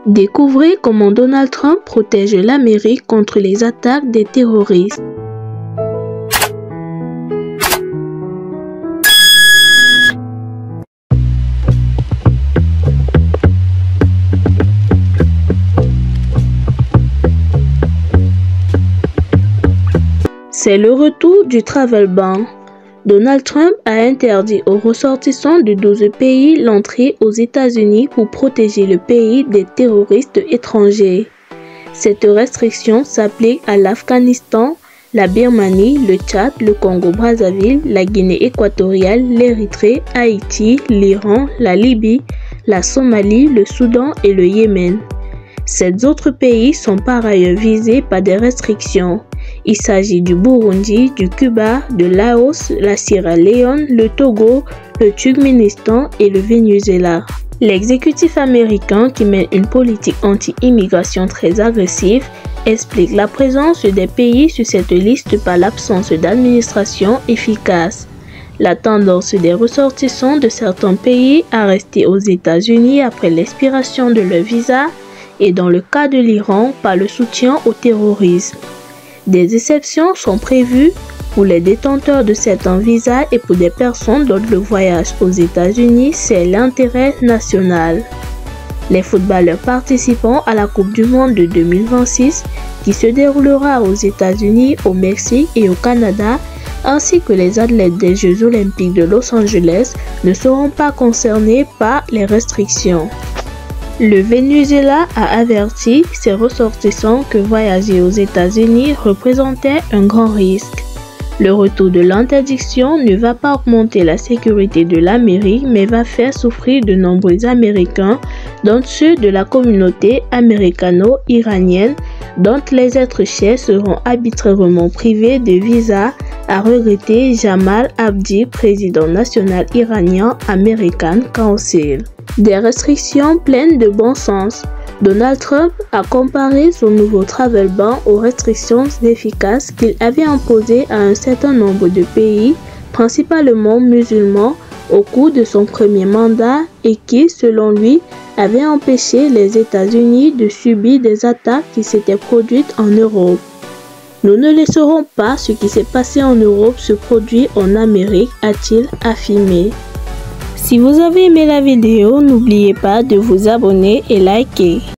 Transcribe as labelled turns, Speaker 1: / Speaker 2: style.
Speaker 1: Découvrez comment Donald Trump protège l'Amérique contre les attaques des terroristes. C'est le retour du travel ban. Donald Trump a interdit aux ressortissants de 12 pays l'entrée aux États-Unis pour protéger le pays des terroristes étrangers. Cette restriction s'applique à l'Afghanistan, la Birmanie, le Tchad, le Congo-Brazzaville, la Guinée équatoriale, l'Érythrée, Haïti, l'Iran, la Libye, la Somalie, le Soudan et le Yémen. Ces autres pays sont par ailleurs visés par des restrictions. Il s'agit du Burundi, du Cuba, de Laos, la Sierra Leone, le Togo, le Turkménistan et le Venezuela. L'exécutif américain, qui mène une politique anti-immigration très agressive, explique la présence des pays sur cette liste par l'absence d'administration efficace. La tendance des ressortissants de certains pays à rester aux États-Unis après l'expiration de leur visa et dans le cas de l'Iran par le soutien au terrorisme. Des exceptions sont prévues pour les détenteurs de certains visas et pour des personnes dont le voyage aux États-Unis c'est l'intérêt national. Les footballeurs participant à la Coupe du Monde de 2026 qui se déroulera aux États-Unis, au Mexique et au Canada, ainsi que les athlètes des Jeux olympiques de Los Angeles ne seront pas concernés par les restrictions. Le Venezuela a averti ses ressortissants que voyager aux États-Unis représentait un grand risque. Le retour de l'interdiction ne va pas augmenter la sécurité de l'Amérique, mais va faire souffrir de nombreux Américains, dont ceux de la communauté américano-iranienne, dont les êtres chers seront arbitrairement privés de visa, a regretté Jamal Abdi, président national iranien American Council. Des restrictions pleines de bon sens. Donald Trump a comparé son nouveau travel ban aux restrictions efficaces qu'il avait imposées à un certain nombre de pays, principalement musulmans, au cours de son premier mandat et qui, selon lui, avaient empêché les États-Unis de subir des attaques qui s'étaient produites en Europe. Nous ne laisserons pas ce qui s'est passé en Europe se produire en Amérique, a-t-il affirmé. Si vous avez aimé la vidéo, n'oubliez pas de vous abonner et liker.